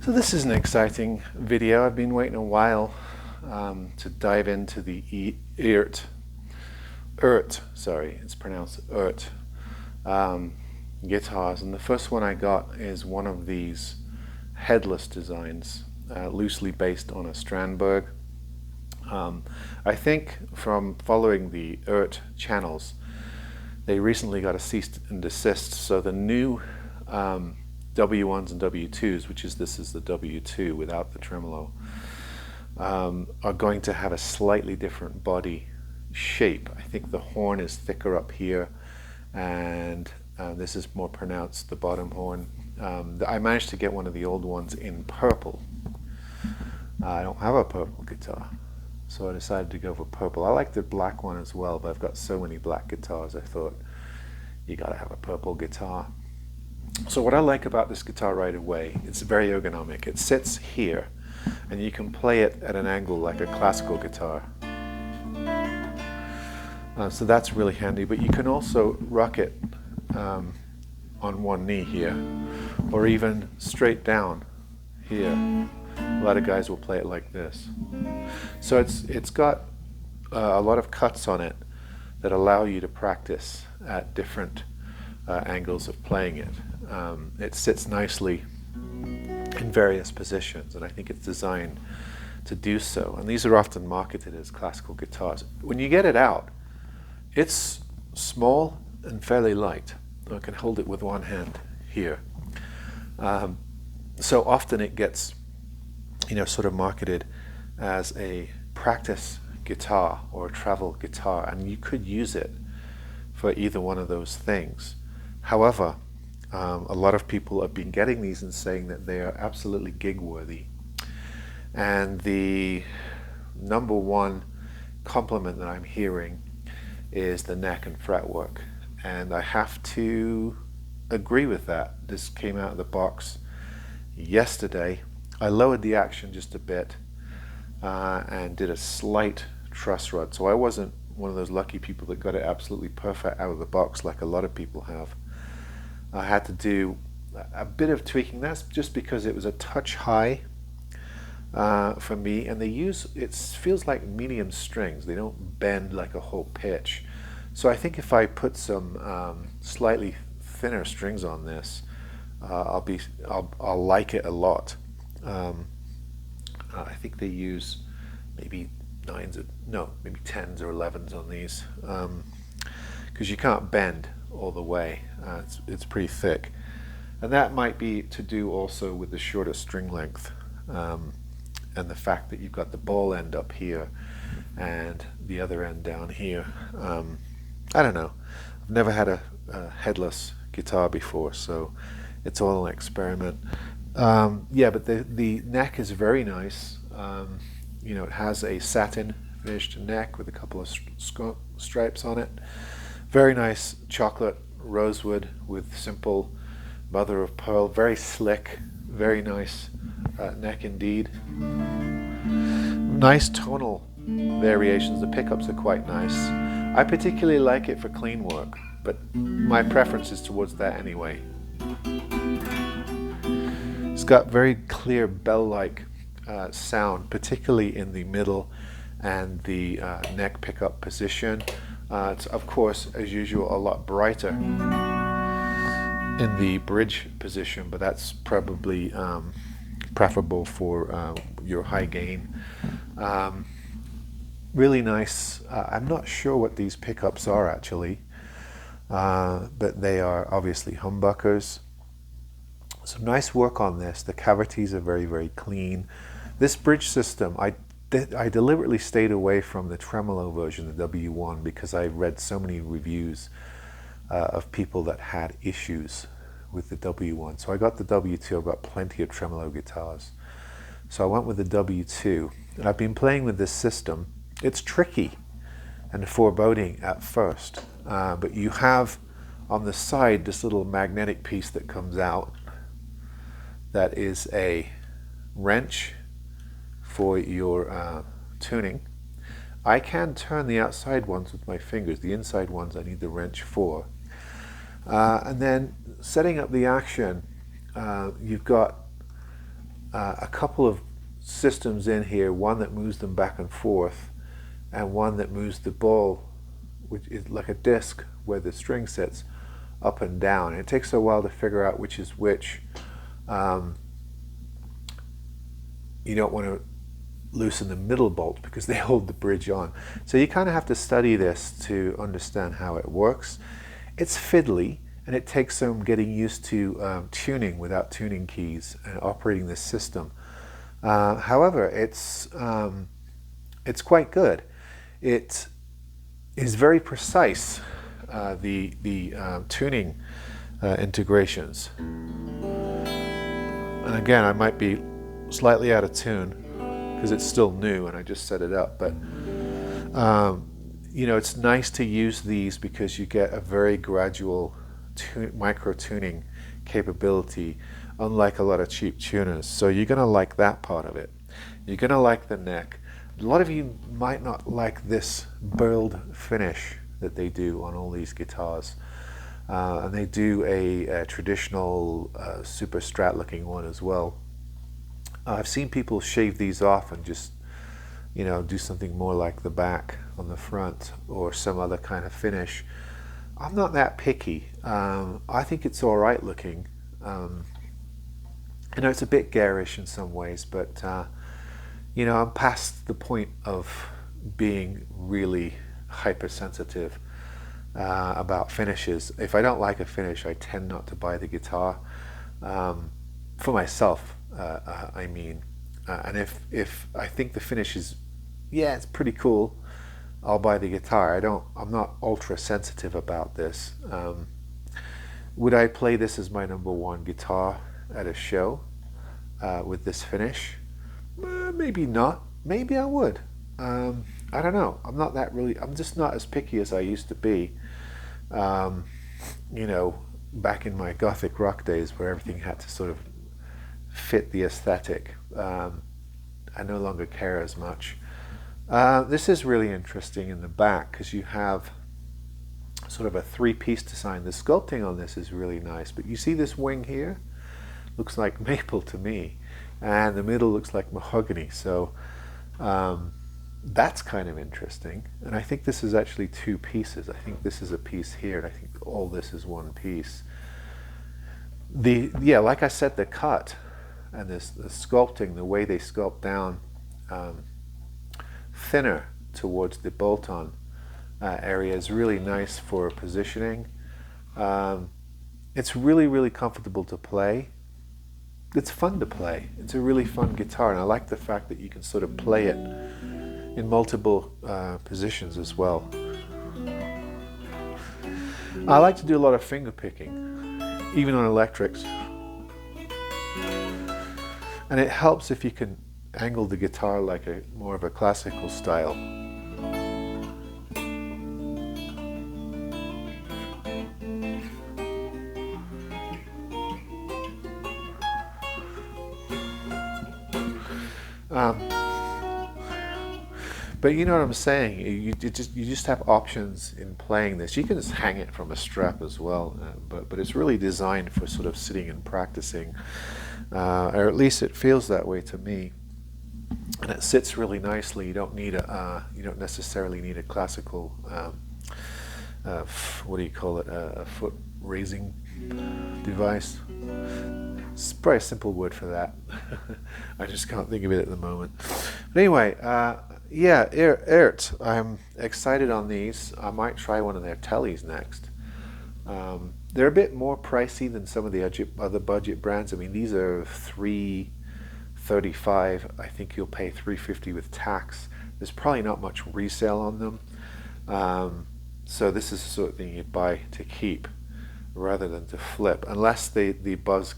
So this is an exciting video. I've been waiting a while to dive into the Eart, sorry, it's pronounced Eart, guitars. And the first one I got is one of these Headless designs, loosely based on a Strandberg. I think from following the Eart channels, they recently got a cease and desist, so the new W1s and W2s, this is the W2 without the tremolo, are going to have a slightly different body shape. I think the horn is thicker up here, and this is more pronounced, the bottom horn. I managed to get one of the old ones in purple. I don't have a purple guitar, so I decided to go for purple. I like the black one as well, but I've got so many black guitars, I thought you gotta have a purple guitar. So what I like about this guitar right away, it's very ergonomic. It sits here, and you can play it at an angle like a classical guitar. So that's really handy, but you can also rock it on one knee here, or even straight down here. A lot of guys will play it like this. So it's got a lot of cuts on it that allow you to practice at different angles of playing it. It sits nicely in various positions, and I think it's designed to do so. And these are often marketed as classical guitars. When you get it out, it's small and fairly light. I can hold it with one hand here. So often it gets, sort of marketed as a practice guitar or a travel guitar, and you could use it for either one of those things. However, a lot of people have been getting these and saying that they are absolutely gig worthy. And the number one compliment that I'm hearing is the neck and fretwork. And I have to agree with that. This came out of the box yesterday. I lowered the action just a bit and did a slight truss rod. So I wasn't one of those lucky people that got it absolutely perfect out of the box like a lot of people have. I had to do a bit of tweaking. That's just because it was a touch high for me, and it feels like medium strings. They don't bend like a whole pitch. So I think if I put some slightly thinner strings on this, I'll like it a lot. I think they use maybe maybe 10s or 11s on these, because you can't bend all the way. It's pretty thick, and that might be to do also with the shorter string length, and the fact that you've got the ball end up here and the other end down here. I don't know. I've never had a headless guitar before, so it's all an experiment. Yeah, but the neck is very nice. It has a satin finished neck with a couple of stripes on it. Very nice chocolate rosewood with simple mother of pearl. Very slick, very nice neck indeed. Nice tonal variations. The pickups are quite nice. I particularly like it for clean work, but my preference is towards that anyway. It's got very clear bell-like sound, particularly in the middle and the neck pickup position. It's, of course, as usual, a lot brighter in the bridge position, but that's probably preferable for your high gain. Really nice. I'm not sure what these pickups are actually, but they are obviously humbuckers. Some nice work on this. The cavities are very, very clean. This bridge system, I deliberately stayed away from the tremolo version, the W1, because I read so many reviews of people that had issues with the W1. So I got the W2. I've got plenty of tremolo guitars. So I went with the W2. And I've been playing with this system. It's tricky and foreboding at first, but you have on the side this little magnetic piece that comes out that is a wrench for your tuning. I can turn the outside ones with my fingers. The inside ones I need the wrench for. And then setting up the action, you've got a couple of systems in here, one that moves them back and forth, and one that moves the ball, which is like a disc where the string sits, up and down. And it takes a while to figure out which is which. You don't want to loosen the middle bolt because they hold the bridge on. So you kind of have to study this to understand how it works. It's fiddly, and it takes some getting used to tuning without tuning keys and operating this system. However, it's quite good. It is very precise, the tuning integrations. And again, I might be slightly out of tune because it's still new and I just set it up, but it's nice to use these because you get a very gradual micro tuning capability, unlike a lot of cheap tuners. So you're going to like that part of it. You're going to like the neck. A lot of you might not like this burled finish that they do on all these guitars, and they do a traditional super Strat looking one as well. I've seen people shave these off and just, do something more like the back on the front or some other kind of finish. I'm not that picky. I think it's all right looking. It's a bit garish in some ways, but I'm past the point of being really hypersensitive about finishes. If I don't like a finish, I tend not to buy the guitar. For myself, I mean. And if I think the finish is, it's pretty cool, I'll buy the guitar. I'm not ultra sensitive about this. Would I play this as my number one guitar at a show with this finish? Maybe not. Maybe I would. I don't know. I'm just not as picky as I used to be. Back in my gothic rock days where everything had to sort of fit the aesthetic. I no longer care as much. This is really interesting in the back because you have sort of a three-piece design. The sculpting on this is really nice, but you see this wing here? Looks like maple to me, and the middle looks like mahogany, so that's kind of interesting. And I think this is actually two pieces. I think this is a piece here, and I think all this is one piece. Like I said, the cut and the sculpting, the way they sculpt down thinner towards the bolt-on area is really nice for positioning. It's really, really comfortable to play. It's fun to play. It's a really fun guitar, and I like the fact that you can sort of play it in multiple positions as well. I like to do a lot of finger picking, even on electrics. And it helps if you can angle the guitar like more of a classical style. But you know what I'm saying, you just have options in playing this. You can just hang it from a strap as well, but it's really designed for sort of sitting and practicing, or at least it feels that way to me. And it sits really nicely. You don't necessarily need a classical, what do you call it, a foot raising device. It's probably a simple word for that. I just can't think of it at the moment. But anyway, Eart. I'm excited on these. I might try one of their tellies next. They're a bit more pricey than some of the other budget brands. I mean, these are $335. I think you'll pay $350 with tax. There's probably not much resale on them. So this is the sort of thing you'd buy to keep rather than to flip, unless the buzz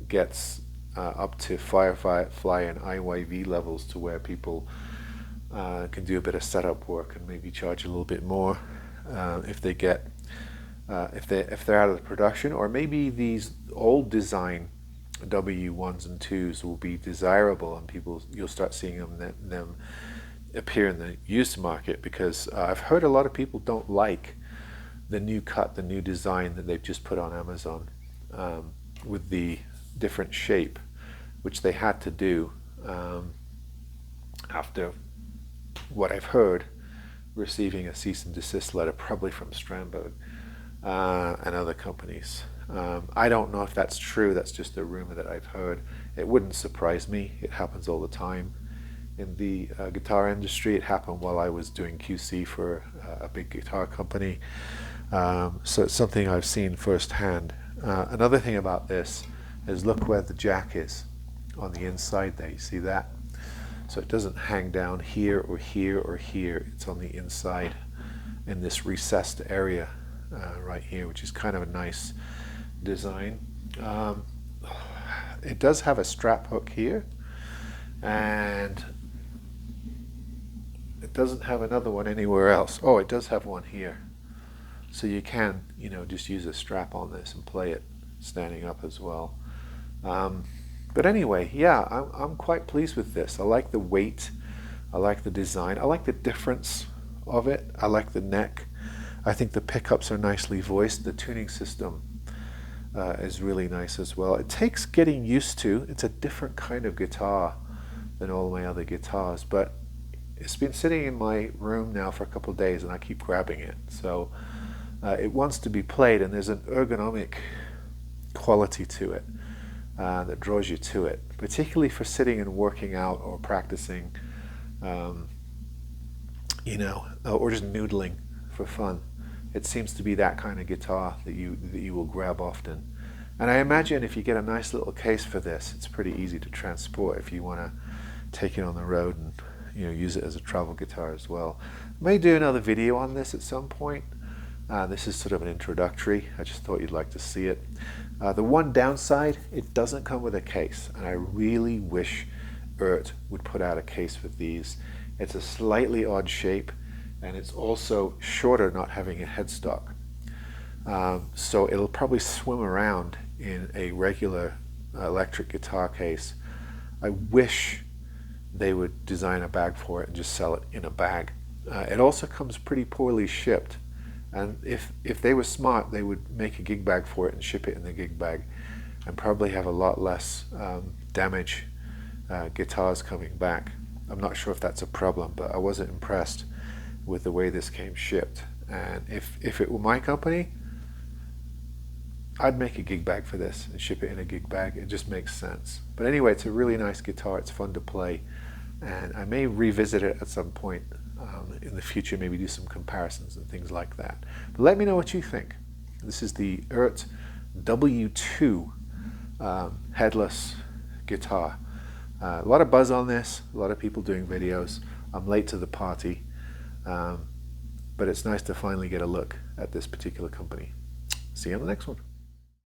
gets up to Firefly and IYV levels to where people can do a bit of setup work and maybe charge a little bit more if they're out of the production, or maybe these old design W1s and 2s will be desirable and you'll start seeing them appear in the used market, because I've heard a lot of people don't like the new cut, the new design that they've just put on Amazon with the different shape. which they had to do after what I've heard, receiving a cease and desist letter, probably from Strandberg and other companies. I don't know if that's true. That's just a rumor that I've heard. It wouldn't surprise me. It happens all the time in the guitar industry. It happened while I was doing QC for a big guitar company. So it's something I've seen firsthand. Another thing about this is look where the jack is on the inside there. You see that? So it doesn't hang down here or here or here. It's on the inside in this recessed area right here, which is kind of a nice design. It does have a strap hook here, and it doesn't have another one anywhere else. Oh, it does have one here. So you can, just use a strap on this and play it standing up as well. But anyway, yeah, I'm quite pleased with this. I like the weight. I like the design. I like the difference of it. I like the neck. I think the pickups are nicely voiced. The tuning system is really nice as well. It takes getting used to. It's a different kind of guitar than all my other guitars, but it's been sitting in my room now for a couple of days and I keep grabbing it. So it wants to be played, and there's an ergonomic quality to it that draws you to it, particularly for sitting and working out or practicing, or just noodling for fun. It seems to be that kind of guitar that you will grab often. And I imagine if you get a nice little case for this, it's pretty easy to transport if you want to take it on the road and use it as a travel guitar as well. I may do another video on this at some point. This is sort of an introductory. I just thought you'd like to see it. The one downside, it doesn't come with a case, and I really wish Eart would put out a case with these. It's a slightly odd shape, and it's also shorter, not having a headstock. So it'll probably swim around in a regular electric guitar case. I wish they would design a bag for it and just sell it in a bag. It also comes pretty poorly shipped. And if they were smart, they would make a gig bag for it and ship it in the gig bag, and probably have a lot less damage guitars coming back. I'm not sure if that's a problem, but I wasn't impressed with the way this came shipped. And if it were my company, I'd make a gig bag for this and ship it in a gig bag. It just makes sense. But anyway, it's a really nice guitar. It's fun to play, and I may revisit it at some point in the future, maybe do some comparisons and things like that. But let me know what you think. This is the Eart W2 headless guitar. A lot of buzz on this, a lot of people doing videos. I'm late to the party, but it's nice to finally get a look at this particular company. See you on the next one.